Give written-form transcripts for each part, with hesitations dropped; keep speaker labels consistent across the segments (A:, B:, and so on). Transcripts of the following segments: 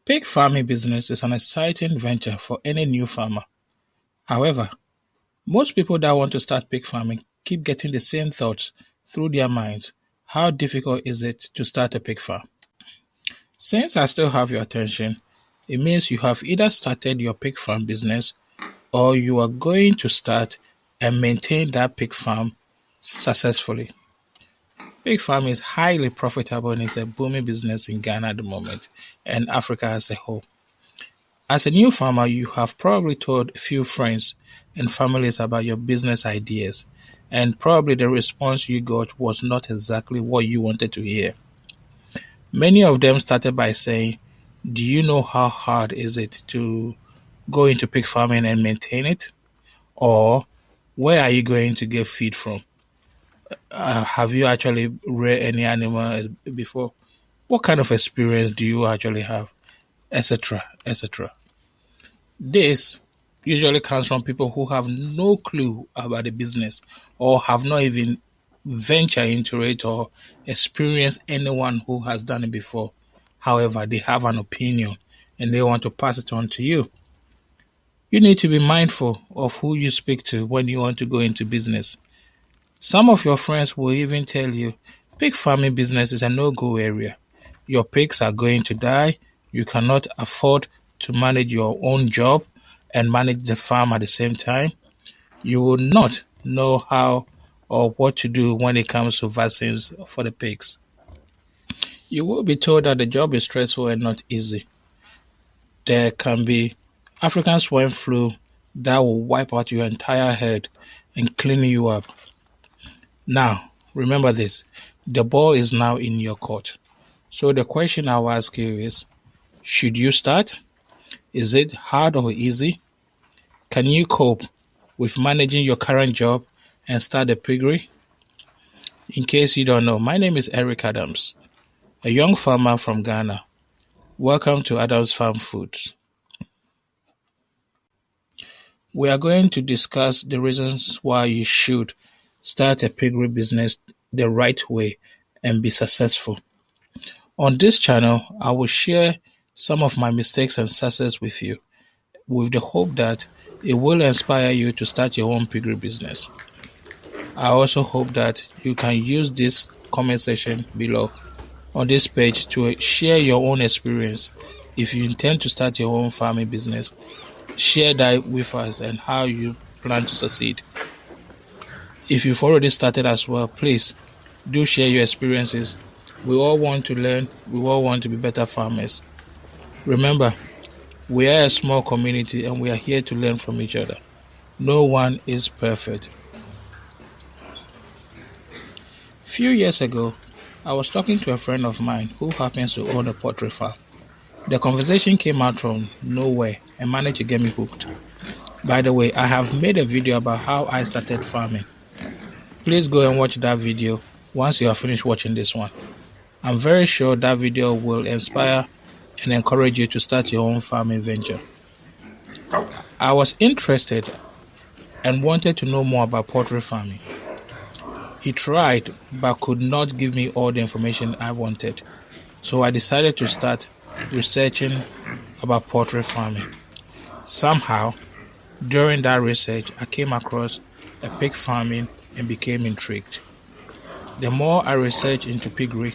A: Pig farming business is an exciting venture for any new farmer. However, most people that want to start pig farming keep getting the same thoughts through their minds. How difficult is it to start a pig farm? Since I still have your attention, it means you have either started your pig farm business or you are going to start and maintain that pig farm successfully. Pig farming is highly profitable and is a booming business in Ghana at the moment and Africa as a whole. As a new farmer, you have probably told a few friends and families about your business ideas, and probably the response you got was not exactly what you wanted to hear. Many of them started by saying, "Do you know how hard is it to go into pig farming and maintain it? Or where are you going to get feed from? Have you actually reared any animal before? What kind of experience do you actually have?" Etc. etc. This usually comes from people who have no clue about the business or have not even ventured into it or experienced anyone who has done it before. However, they have an opinion and they want to pass it on to you. You need to be mindful of who you speak to when you want to go into business. Some of your friends will even tell you pig farming business is a no-go area. Your pigs are going to die. You cannot afford to manage your own job and manage the farm at the same time. You will not know how or what to do when it comes to vaccines for the pigs. You will be told that the job is stressful and not easy. There can be African swine flu that will wipe out your entire herd and clean you up. Now, remember this, the ball is now in your court. So the question I'll ask you is, should you start? Is it hard or easy? Can you cope with managing your current job and start a piggery? In case you don't know, my name is Eric Adams, a young farmer from Ghana. Welcome to Adams Farm Foods. We are going to discuss the reasons why you should start a piggery business the right way and be successful. On this channel, I will share some of my mistakes and success with you, with the hope that it will inspire you to start your own piggery business. I also hope that you can use this comment section below on this page to share your own experience. If you intend to start your own farming business, share that with us and how you plan to succeed. If you've already started as well, please do share your experiences. We all want to learn. We all want to be better farmers. Remember, we are a small community and we are here to learn from each other. No one is perfect. Few years ago, I was talking to a friend of mine who happens to own a poultry farm. The conversation came out from nowhere and managed to get me hooked. By the way, I have made a video about how I started farming. Please go and watch that video once you have finished watching this one. I'm very sure that video will inspire and encourage you to start your own farming venture. I was interested and wanted to know more about poultry farming. He tried but could not give me all the information I wanted. So I decided to start researching about poultry farming. Somehow, during that research, I came across a pig farming and became intrigued. The more I researched into piggery,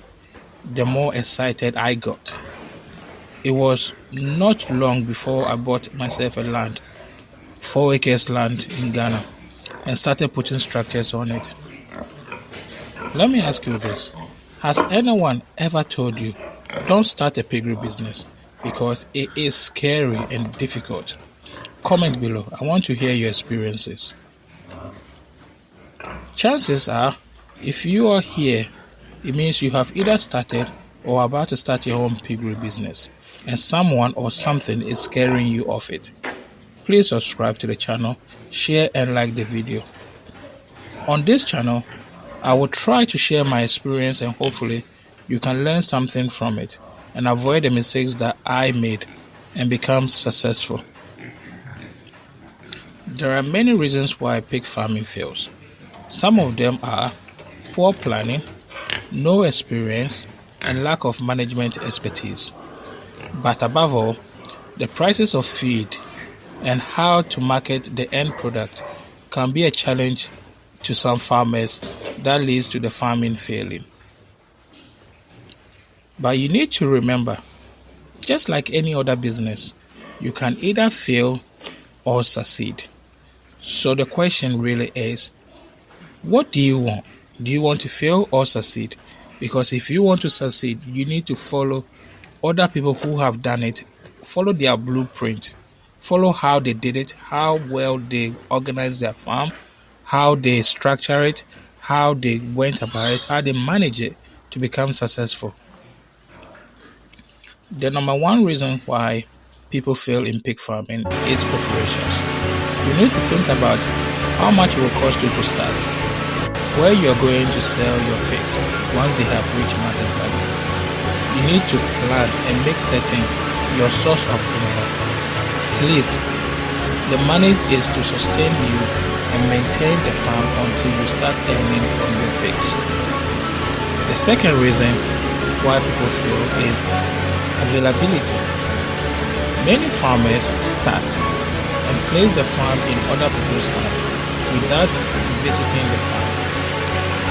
A: the more excited I got. It was not long before I bought myself a land, 4 acres land in Ghana, and started putting structures on it. Let me ask you this. Has anyone ever told you, don't start a piggery business because it is scary and difficult? Comment below. I want to hear your experiences. Chances are, if you are here, it means you have either started or are about to start your own piggery business, and someone or something is scaring you off it. Please subscribe to the channel, share and like the video. On this channel, I will try to share my experience and hopefully you can learn something from it and avoid the mistakes that I made and become successful. There are many reasons why pig farming fails. Some of them are poor planning, no experience, and lack of management expertise. But above all, the prices of feed and how to market the end product can be a challenge to some farmers that leads to the farming failing. But you need to remember, just like any other business, you can either fail or succeed. So the question really is, what do you want? Do you want to fail or succeed? Because if you want to succeed, you need to follow other people who have done it, follow their blueprint, follow how they did it, how well they organized their farm, how they structure it, how they went about it, how they manage it to become successful. The number one reason why people fail in pig farming is preparations. You need to think about how much it will cost you to start, where you're going to sell your pigs once they have reached market value. You need to plan and make certain your source of income. At least the money is to sustain you and maintain the farm until you start earning from your pigs. The second reason why people fail is availability. Many farmers start and place the farm in other people's hands without visiting the farm.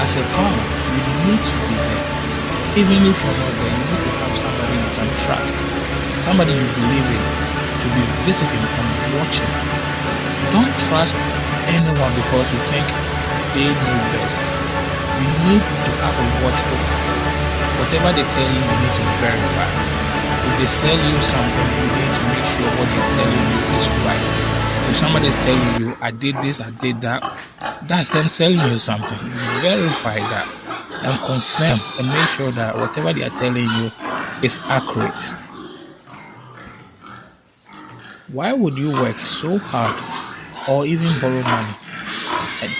A: As a farmer, you need to be there. Even if you're not there, you need to have somebody you can trust, somebody you believe in, to be visiting and watching. Don't trust anyone because you think they know best. You need to have a watchful eye. Whatever they tell you, you need to verify. If they sell you something, you need to make sure what they're selling you is right. If somebody is telling you, I did this, I did that, that's them selling you something. Verify that and confirm and make sure that whatever they are telling you is accurate. Why would you work so hard or even borrow money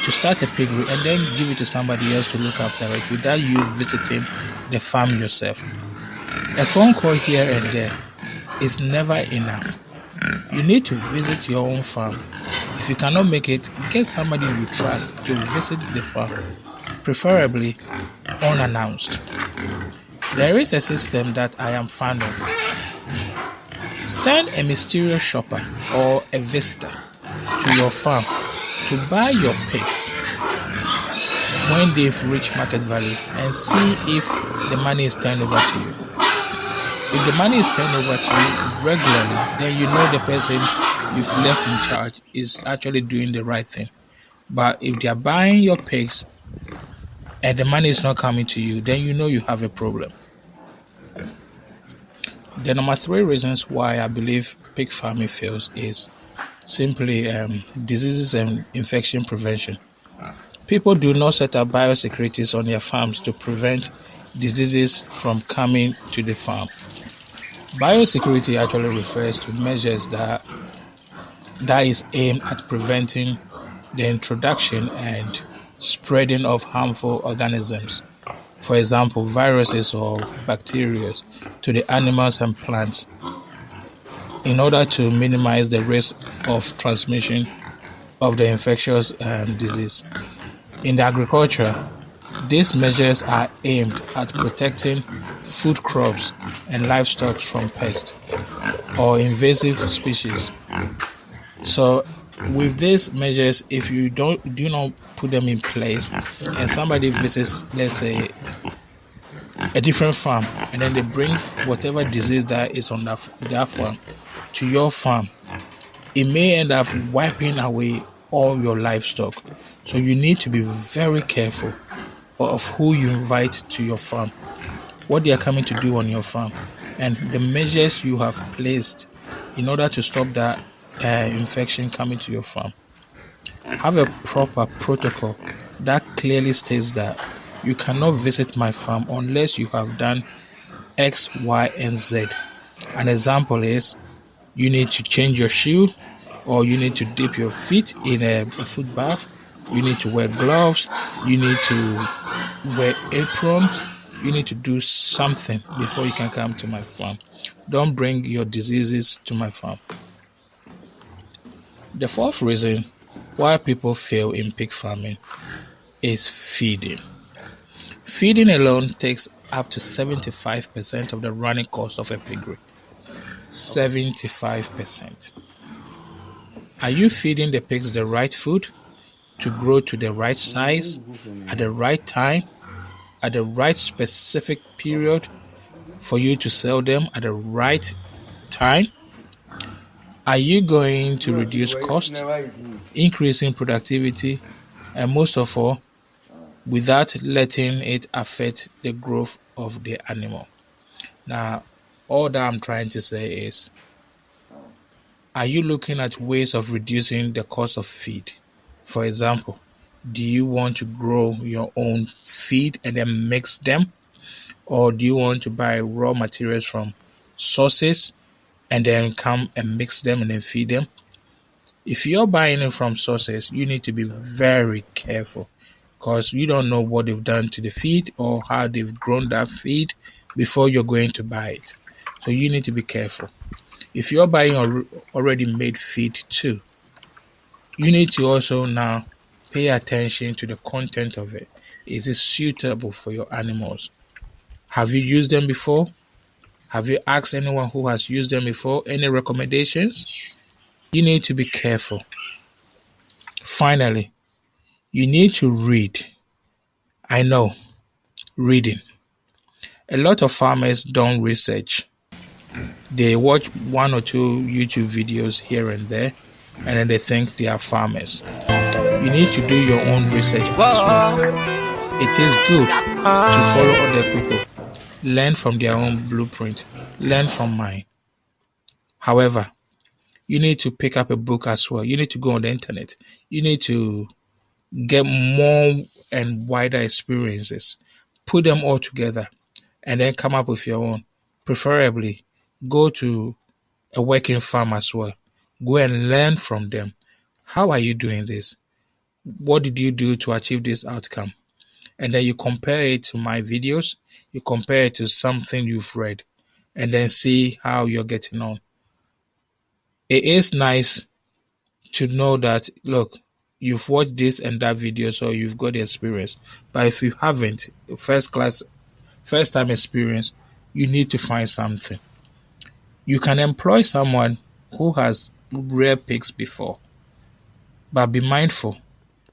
A: to start a piggery and then give it to somebody else to look after it without you visiting the farm yourself? A phone call here and there is never enough. You need to visit your own farm. If you cannot make it, get somebody you trust to visit the farm, preferably unannounced. There is a system that I am fond of. Send a mysterious shopper or a visitor to your farm to buy your pigs when they've reached market value and see if the money is turned over to you. If the money is turned over to you regularly, then you know the person you've left in charge is actually doing the right thing. But if they are buying your pigs and the money is not coming to you, then you know you have a problem. The number three reasons why I believe pig farming fails is simply diseases and infection prevention. People do not set up biosecurities on their farms to prevent diseases from coming to the farm. Biosecurity actually refers to measures that is aimed at preventing the introduction and spreading of harmful organisms, for example, viruses or bacteria, to the animals and plants in order to minimize the risk of transmission of the infectious disease. In the agriculture, these measures are aimed at protecting food crops and livestock from pests or invasive species. So with these measures, if you do not put them in place and somebody visits, let's say, a different farm, and then they bring whatever disease that is on that farm to your farm, it may end up wiping away all your livestock. So you need to be very careful of who you invite to your farm, what they are coming to do on your farm, and the measures you have placed in order to stop that infection coming to your farm. Have a proper protocol that clearly states that you cannot visit my farm unless you have done X, Y, and Z. An example is you need to change your shoe, or you need to dip your feet in a foot bath. You need to wear gloves. You need to wear aprons. You need to do something before you can come to my farm. Don't bring your diseases to my farm. The fourth reason why people fail in pig farming is feeding. Feeding alone takes up to 75% of the running cost of a piggery. 75%. Are you feeding the pigs the right food to grow to the right size at the right time, at the right specific period for you to sell them at the right time? Are you going to reduce cost, increasing productivity, and most of all, without letting it affect the growth of the animal? Now, all that I'm trying to say is, are you looking at ways of reducing the cost of feed? For example, do you want to grow your own feed and then mix them? Or do you want to buy raw materials from sources and then come and mix them and then feed them? If you're buying it from sources, you need to be very careful because you don't know what they've done to the feed or how they've grown that feed before you're going to buy it. So you need to be careful. If you're buying already made feed too, you need to also now pay attention to the content of it. Is it suitable for your animals? Have you used them before? Have you asked anyone who has used them before? Any recommendations? You need to be careful. Finally, you need to read. I know, reading. A lot of farmers don't research. They watch one or two YouTube videos here and there, and then they think they are farmers. You need to do your own research as well. It is good to follow other people, learn from their own blueprint, learn from mine. However, you need to pick up a book as well. You need to go on the internet. You need to get more and wider experiences, put them all together, and then come up with your own. Preferably, go to a working farm as well. Go and learn from them. How are you doing this? What did you do to achieve this outcome? And then you compare it to my videos, you compare it to something you've read, and then see how you're getting on. It is nice to know that, look, you've watched this and that video, so you've got the experience. But if you haven't, first time experience, you need to find something. You can employ someone who has reared pigs before, but be mindful.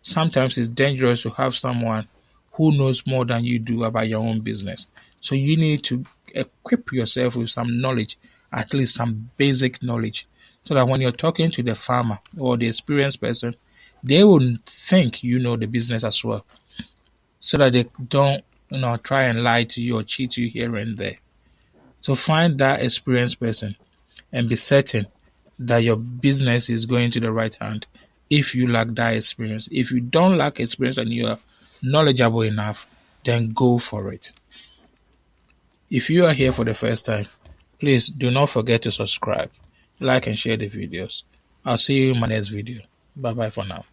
A: Sometimes it's dangerous to have someone who knows more than you do about your own business. So you need to equip yourself with some knowledge, at least some basic knowledge, so that when you're talking to the farmer or the experienced person, they will think you know the business as well, so that they don't try and lie to you or cheat you here and there. So find that experienced person and be certain that your business is going to the right hand if you lack that experience. If you don't lack experience and you are knowledgeable enough, then go for it. If you are here for the first time, please do not forget to subscribe, like and share the videos. I'll see you in my next video. Bye bye for now.